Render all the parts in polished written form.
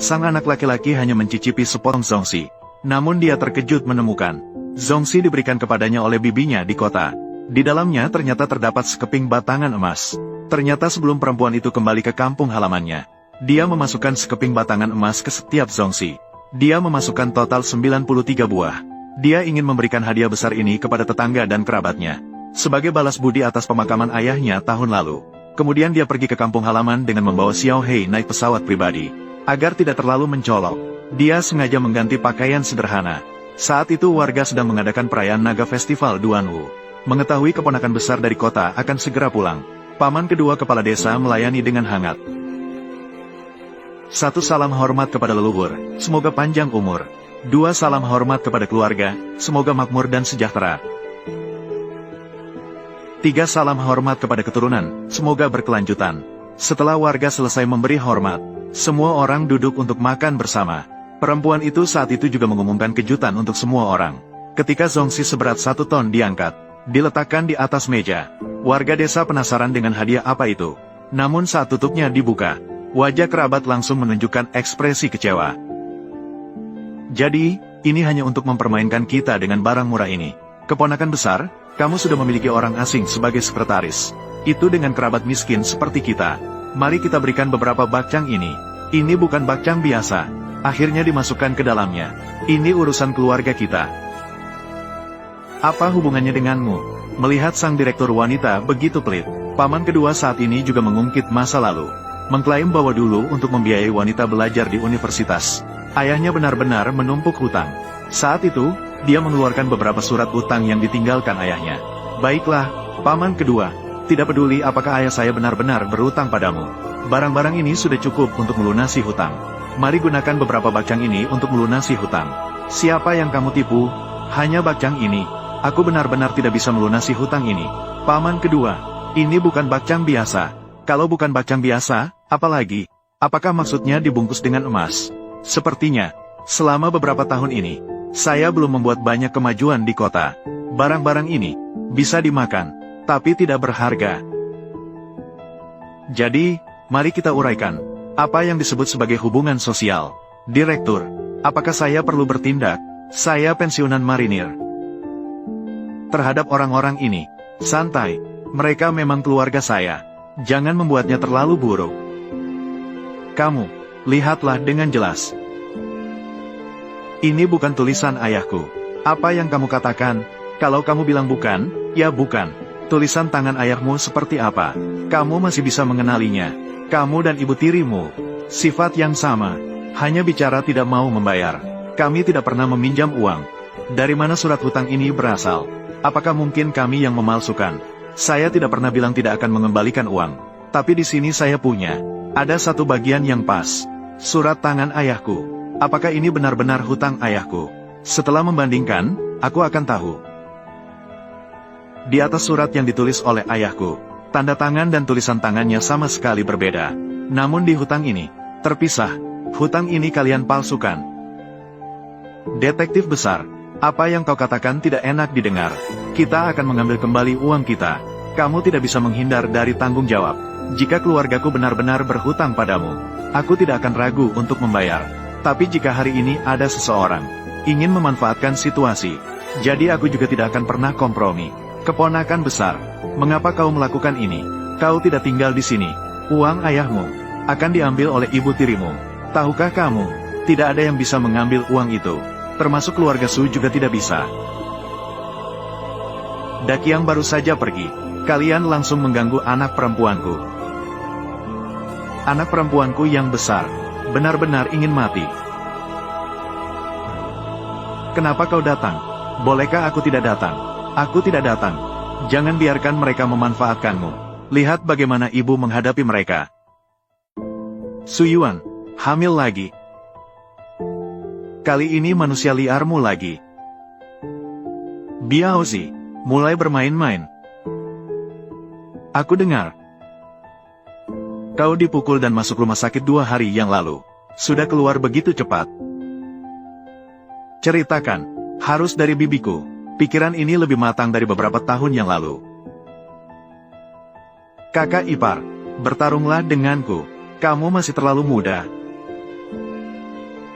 sang anak laki-laki hanya mencicipi sepotong zongxi. Namun dia terkejut menemukan zongxi diberikan kepadanya oleh bibinya di kota. Di dalamnya ternyata terdapat sekeping batangan emas. Ternyata sebelum perempuan itu kembali ke kampung halamannya, dia memasukkan sekeping batangan emas ke setiap zongxi. Dia memasukkan total 93 buah. Dia ingin memberikan hadiah besar ini kepada tetangga dan kerabatnya, sebagai balas budi atas pemakaman ayahnya tahun lalu. Kemudian dia pergi ke kampung halaman dengan membawa Xiao Hei naik pesawat pribadi. Agar tidak terlalu mencolok, dia sengaja mengganti pakaian sederhana. Saat itu warga sedang mengadakan perayaan naga festival Duanwu. Mengetahui keponakan besar dari kota akan segera pulang, paman kedua kepala desa melayani dengan hangat. 1. Salam hormat kepada leluhur, semoga panjang umur. 2. Salam hormat kepada keluarga, semoga makmur dan sejahtera. 3. Salam hormat kepada keturunan, semoga berkelanjutan. Setelah warga selesai memberi hormat, semua orang duduk untuk makan bersama. Perempuan itu saat itu juga mengumumkan kejutan untuk semua orang. Ketika zongxi seberat 1 ton diangkat, diletakkan di atas meja, warga desa penasaran dengan hadiah apa itu. Namun saat tutupnya dibuka, wajah kerabat langsung menunjukkan ekspresi kecewa. Jadi, ini hanya untuk mempermainkan kita dengan barang murah ini. Keponakan besar, kamu sudah memiliki orang asing sebagai sekretaris. Itu dengan kerabat miskin seperti kita. Mari kita berikan beberapa bakcang ini. Ini bukan bakcang biasa. Akhirnya dimasukkan ke dalamnya. Ini urusan keluarga kita. Apa hubungannya denganmu? Melihat sang direktur wanita begitu pelit, paman kedua saat ini juga mengungkit masa lalu. Mengklaim bahwa dulu untuk membiayai wanita belajar di universitas, ayahnya benar-benar menumpuk hutang. Saat itu, dia mengeluarkan beberapa surat utang yang ditinggalkan ayahnya. Baiklah, paman kedua. Tidak peduli apakah ayah saya benar-benar berutang padamu. Barang-barang ini sudah cukup untuk melunasi hutang. Mari gunakan beberapa bakcang ini untuk melunasi hutang. Siapa yang kamu tipu? Hanya bakcang ini. Aku benar-benar tidak bisa melunasi hutang ini. Paman kedua, ini bukan bakcang biasa. Kalau bukan bakcang biasa, apalagi? Apakah maksudnya dibungkus dengan emas? Sepertinya, selama beberapa tahun ini, saya belum membuat banyak kemajuan di kota. Barang-barang ini bisa dimakan, tapi tidak berharga. Jadi, mari kita uraikan, apa yang disebut sebagai hubungan sosial. Direktur, apakah saya perlu bertindak? Saya pensiunan marinir. Terhadap orang-orang ini, santai, mereka memang keluarga saya. Jangan membuatnya terlalu buruk. Kamu, lihatlah dengan jelas. Ini bukan tulisan ayahku. Apa yang kamu katakan? Kalau kamu bilang bukan, ya bukan. Tulisan tangan ayahmu seperti apa? Kamu masih bisa mengenalinya. Kamu dan ibu tirimu, sifat yang sama. Hanya bicara tidak mau membayar. Kami tidak pernah meminjam uang. Dari mana surat hutang ini berasal? Apakah mungkin kami yang memalsukan? Saya tidak pernah bilang tidak akan mengembalikan uang. Tapi di sini saya punya. Ada satu bagian yang pas. Surat tangan ayahku. Apakah ini benar-benar hutang ayahku? Setelah membandingkan, aku akan tahu. Di atas surat yang ditulis oleh ayahku, tanda tangan dan tulisan tangannya sama sekali berbeda. Namun di hutang ini, terpisah. Hutang ini kalian palsukan. Detektif besar, apa yang kau katakan tidak enak didengar. Kita akan mengambil kembali uang kita. Kamu tidak bisa menghindar dari tanggung jawab. Jika keluargaku benar-benar berhutang padamu, aku tidak akan ragu untuk membayar. Tapi jika hari ini ada seseorang ingin memanfaatkan situasi, jadi aku juga tidak akan pernah kompromi. Keponakan besar, mengapa kau melakukan ini? Kau tidak tinggal di sini. Uang ayahmu akan diambil oleh ibu tirimu. Tahukah kamu, tidak ada yang bisa mengambil uang itu. Termasuk keluarga Su juga tidak bisa. Dakiang baru saja pergi. Kalian langsung mengganggu anak perempuanku. Anak perempuanku yang besar, benar-benar ingin mati. Kenapa kau datang? Bolehkah aku tidak datang? Aku tidak datang. Jangan biarkan mereka memanfaatkanmu. Lihat bagaimana ibu menghadapi mereka. Su Yuan, hamil lagi. Kali ini manusia liarmu lagi. Biaozi, mulai bermain-main. Aku dengar. Kau dipukul dan masuk rumah sakit 2 hari yang lalu. Sudah keluar begitu cepat. Ceritakan, harus dari bibiku. Pikiran ini lebih matang dari beberapa tahun yang lalu. Kakak ipar, bertarunglah denganku. Kamu masih terlalu muda.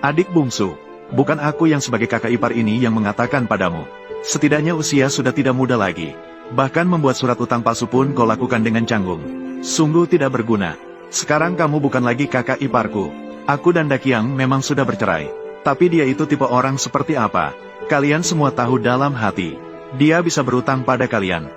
Adik bungsu, bukan aku yang sebagai kakak ipar ini yang mengatakan padamu. Setidaknya usia sudah tidak muda lagi. Bahkan membuat surat utang palsu pun kau lakukan dengan canggung. Sungguh tidak berguna. Sekarang kamu bukan lagi kakak iparku. Aku dan Dakiang memang sudah bercerai. Tapi dia itu tipe orang seperti apa? Kalian semua tahu dalam hati. Dia bisa berutang pada kalian.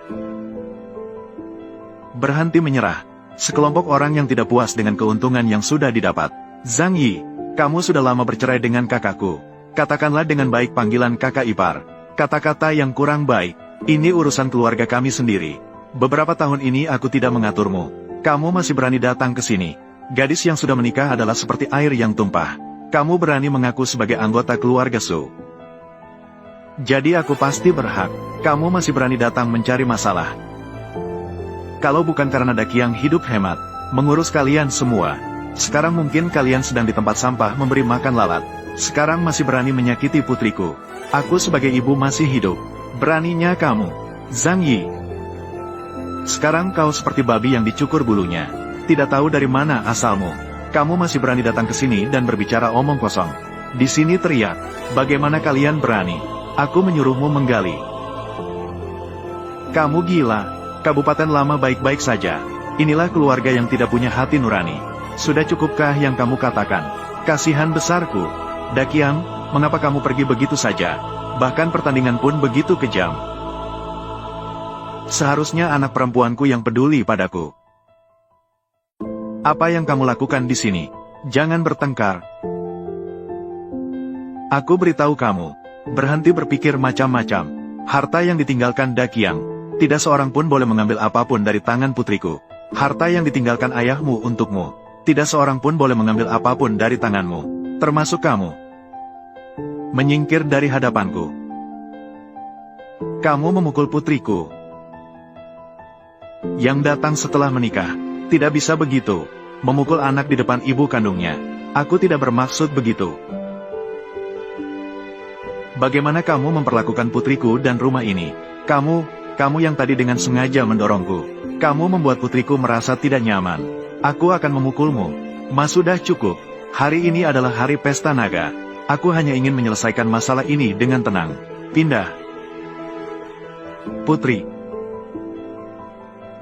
Berhenti menyerah. Sekelompok orang yang tidak puas dengan keuntungan yang sudah didapat. Zhang Yi, kamu sudah lama bercerai dengan kakakku. Katakanlah dengan baik panggilan kakak ipar. Kata-kata yang kurang baik. Ini urusan keluarga kami sendiri. Beberapa tahun ini aku tidak mengaturmu. Kamu masih berani datang ke sini. Gadis yang sudah menikah adalah seperti air yang tumpah. Kamu berani mengaku sebagai anggota keluarga Su. Jadi aku pasti berhak. Kamu masih berani datang mencari masalah. Kalau bukan karena Dakiang hidup hemat, mengurus kalian semua. Sekarang mungkin kalian sedang di tempat sampah memberi makan lalat. Sekarang masih berani menyakiti putriku. Aku sebagai ibu masih hidup. Beraninya kamu, Zhang Yi. Sekarang kau seperti babi yang dicukur bulunya. Tidak tahu dari mana asalmu. Kamu masih berani datang ke sini dan berbicara omong kosong. Di sini teriak, bagaimana kalian berani? Aku menyuruhmu menggali. Kamu gila. Kabupaten Lama baik-baik saja. Inilah keluarga yang tidak punya hati nurani. Sudah cukupkah yang kamu katakan? Kasihan besarku. Dakiang, mengapa kamu pergi begitu saja? Bahkan pertandingan pun begitu kejam. Seharusnya anak perempuanku yang peduli padaku. Apa yang kamu lakukan di sini? Jangan bertengkar. Aku beritahu kamu, berhenti berpikir macam-macam. Harta yang ditinggalkan Dakiang, tidak seorang pun boleh mengambil apapun dari tangan putriku. Harta yang ditinggalkan ayahmu untukmu, tidak seorang pun boleh mengambil apapun dari tanganmu, termasuk kamu. Menyingkir dari hadapanku. Kamu memukul putriku. Yang datang setelah menikah, tidak bisa begitu. Memukul anak di depan ibu kandungnya. Aku tidak bermaksud begitu. Bagaimana kamu memperlakukan putriku dan rumah ini? Kamu yang tadi dengan sengaja mendorongku. Kamu membuat putriku merasa tidak nyaman. Aku akan memukulmu. Mas sudah cukup. Hari ini adalah hari pesta naga. Aku hanya ingin menyelesaikan masalah ini dengan tenang. Pindah. Putri.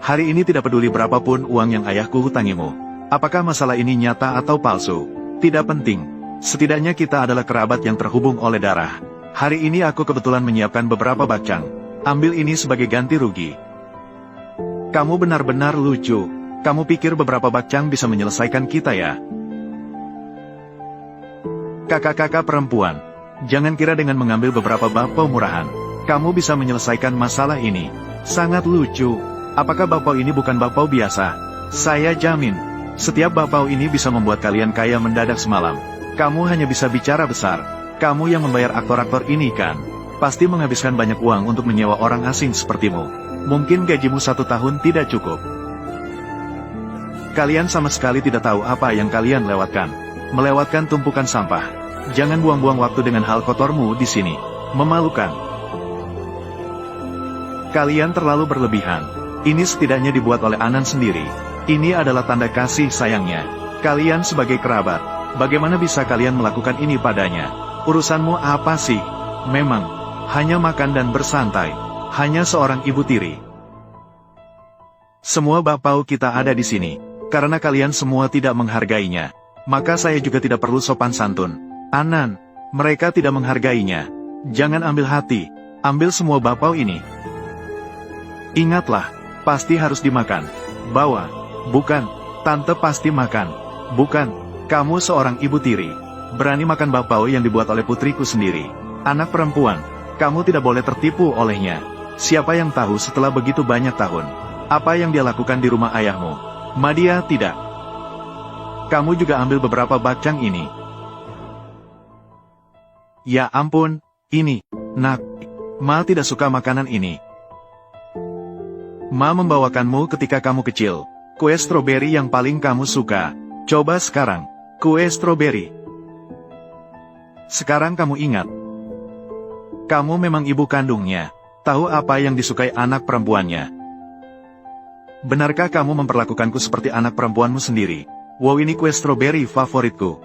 Hari ini tidak peduli berapapun uang yang ayahku hutangimu. Apakah masalah ini nyata atau palsu? Tidak penting. Setidaknya kita adalah kerabat yang terhubung oleh darah. Hari ini aku kebetulan menyiapkan beberapa bakcang. Ambil ini sebagai ganti rugi. Kamu benar-benar lucu. Kamu pikir beberapa bakcang bisa menyelesaikan kita ya? Kakak-kakak perempuan, jangan kira dengan mengambil beberapa bapau murahan, kamu bisa menyelesaikan masalah ini. Sangat lucu. Apakah bapau ini bukan bapau biasa? Saya jamin, setiap bapau ini bisa membuat kalian kaya mendadak semalam. Kamu hanya bisa bicara besar. Kamu yang membayar aktor-aktor ini kan? Pasti menghabiskan banyak uang untuk menyewa orang asing sepertimu. Mungkin gajimu 1 tahun tidak cukup. Kalian sama sekali tidak tahu apa yang kalian lewatkan. Melewatkan tumpukan sampah. Jangan buang-buang waktu dengan hal kotormu di sini. Memalukan. Kalian terlalu berlebihan. Ini setidaknya dibuat oleh Anan sendiri. Ini adalah tanda kasih sayangnya. Kalian sebagai kerabat, bagaimana bisa kalian melakukan ini padanya? Urusanmu apa sih? Memang, hanya makan dan bersantai. Hanya seorang ibu tiri. Semua bapau kita ada di sini. Karena kalian semua tidak menghargainya. Maka saya juga tidak perlu sopan santun. Anan, mereka tidak menghargainya. Jangan ambil hati, ambil semua bapau ini. Ingatlah, pasti harus dimakan. Bawa, bukan, tante pasti makan. Bukan, kamu seorang ibu tiri. Berani makan bapau yang dibuat oleh putriku sendiri. Anak perempuan, kamu tidak boleh tertipu olehnya. Siapa yang tahu setelah begitu banyak tahun, apa yang dia lakukan di rumah ayahmu? Madia tidak. Kamu juga ambil beberapa bakcang ini. Ya ampun, ini, nak. Ma tidak suka makanan ini. Ma membawakanmu ketika kamu kecil. Kue stroberi yang paling kamu suka. Coba sekarang, kue stroberi. Sekarang kamu ingat. Kamu memang ibu kandungnya. Tahu apa yang disukai anak perempuannya. Benarkah kamu memperlakukanku seperti anak perempuanmu sendiri? Wow, ini kue stroberi favoritku.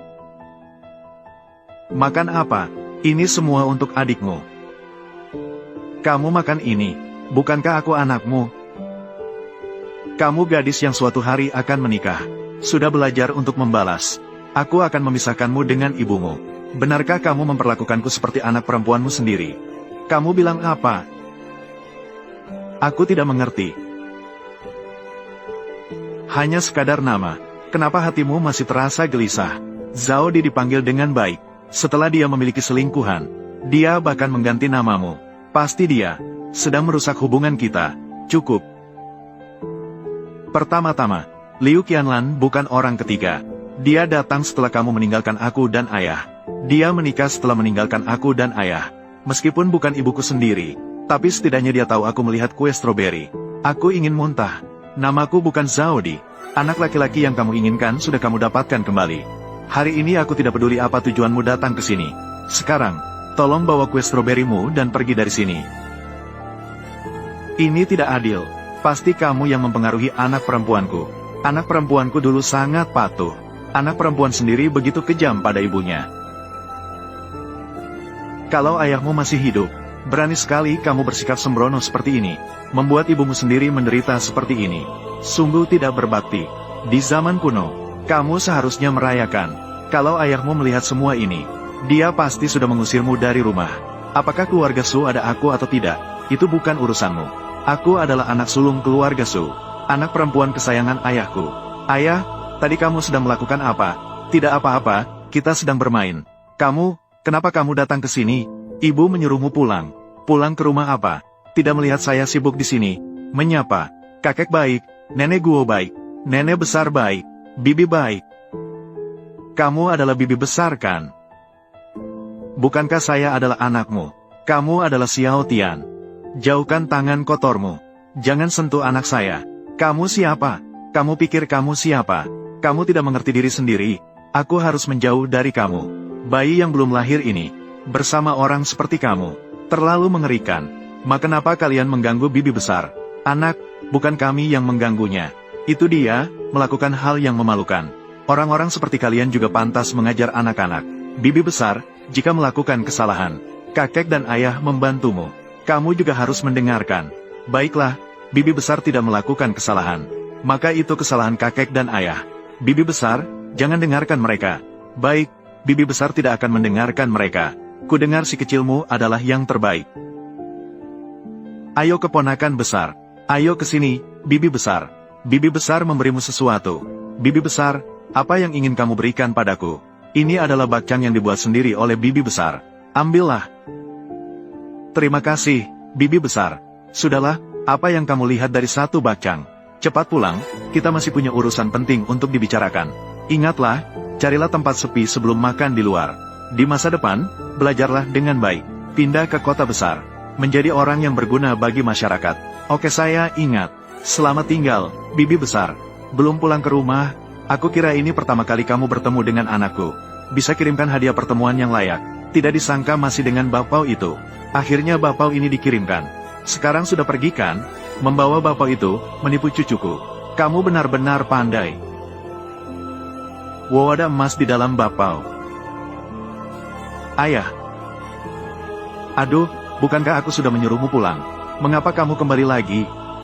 Makan apa? Ini semua untuk adikmu. Kamu makan ini. Bukankah aku anakmu? Kamu gadis yang suatu hari akan menikah. Sudah belajar untuk membalas. Aku akan memisahkanmu dengan ibumu. Benarkah kamu memperlakukanku seperti anak perempuanmu sendiri? Kamu bilang apa? Aku tidak mengerti. Hanya sekadar nama. Kenapa hatimu masih terasa gelisah? Zhao Di dipanggil dengan baik. Setelah dia memiliki selingkuhan, dia bahkan mengganti namamu. Pasti dia sedang merusak hubungan kita. Cukup. Pertama-tama, Liu Qianlan bukan orang ketiga. Dia datang setelah kamu meninggalkan aku dan ayah. Dia menikah setelah meninggalkan aku dan ayah. Meskipun bukan ibuku sendiri, tapi setidaknya dia tahu aku melihat kue stroberi. Aku ingin muntah. Namaku bukan Zhao Di. Anak laki-laki yang kamu inginkan sudah kamu dapatkan kembali. Hari ini aku tidak peduli apa tujuanmu datang ke sini. Sekarang, tolong bawa kue stroberimu dan pergi dari sini. Ini tidak adil. Pasti kamu yang mempengaruhi anak perempuanku. Anak perempuanku dulu sangat patuh. Anak perempuan sendiri begitu kejam pada ibunya. Kalau ayahmu masih hidup, berani sekali kamu bersikap sembrono seperti ini. Membuat ibumu sendiri menderita seperti ini. Sungguh tidak berbakti. Di zaman kuno, kamu seharusnya merayakan. Kalau ayahmu melihat semua ini, dia pasti sudah mengusirmu dari rumah. Apakah keluarga Su ada aku atau tidak, itu bukan urusanmu. Aku adalah anak sulung keluarga Su. Anak perempuan kesayangan ayahku. Ayah, tadi kamu sedang melakukan apa? Tidak apa-apa, kita sedang bermain. Kenapa kamu datang ke sini? Ibu menyuruhmu pulang. Pulang ke rumah apa? Tidak melihat saya sibuk di sini. Menyapa. Kakek baik, nenek guo baik, nenek besar baik, bibi baik. Kamu adalah bibi besar kan? Bukankah saya adalah anakmu? Kamu adalah Xiao Tian. Jauhkan tangan kotormu. Jangan sentuh anak saya. Kamu siapa? Kamu pikir kamu siapa? Kamu tidak mengerti diri sendiri. Aku harus menjauh dari kamu. Bayi yang belum lahir ini, bersama orang seperti kamu, terlalu mengerikan. Kenapa kalian mengganggu bibi besar? Anak, bukan kami yang mengganggunya. Itu dia, melakukan hal yang memalukan. Orang-orang seperti kalian juga pantas mengajar anak-anak. Bibi besar, jika melakukan kesalahan, kakek dan ayah membantumu. Kamu juga harus mendengarkan. Baiklah, bibi besar tidak melakukan kesalahan. Maka itu kesalahan kakek dan ayah. Bibi besar, jangan dengarkan mereka. Baik, bibi besar tidak akan mendengarkan mereka. Kudengar si kecilmu adalah yang terbaik. Ayo keponakan besar. Ayo ke sini, bibi besar. Bibi besar memberimu sesuatu. Bibi besar, apa yang ingin kamu berikan padaku? Ini adalah bakcang yang dibuat sendiri oleh bibi besar. Ambillah. Terima kasih, bibi besar. Sudahlah, apa yang kamu lihat dari satu bakcang? Cepat pulang, kita masih punya urusan penting untuk dibicarakan. Ingatlah, carilah tempat sepi sebelum makan di luar. Di masa depan, belajarlah dengan baik. Pindah ke kota besar. Menjadi orang yang berguna bagi masyarakat. Oke, saya ingat. Selamat tinggal, bibi besar. Belum pulang ke rumah? Aku kira ini pertama kali kamu bertemu dengan anakku. Bisa kirimkan hadiah pertemuan yang layak. Tidak disangka masih dengan bapau itu. Akhirnya bapau ini dikirimkan. Sekarang sudah pergi kan? Membawa bapau itu, menipu cucuku. Kamu benar-benar pandai. Wow, ada emas di dalam bapau. Ayah. Aduh, bukankah aku sudah menyuruhmu pulang? Mengapa kamu kembali lagi?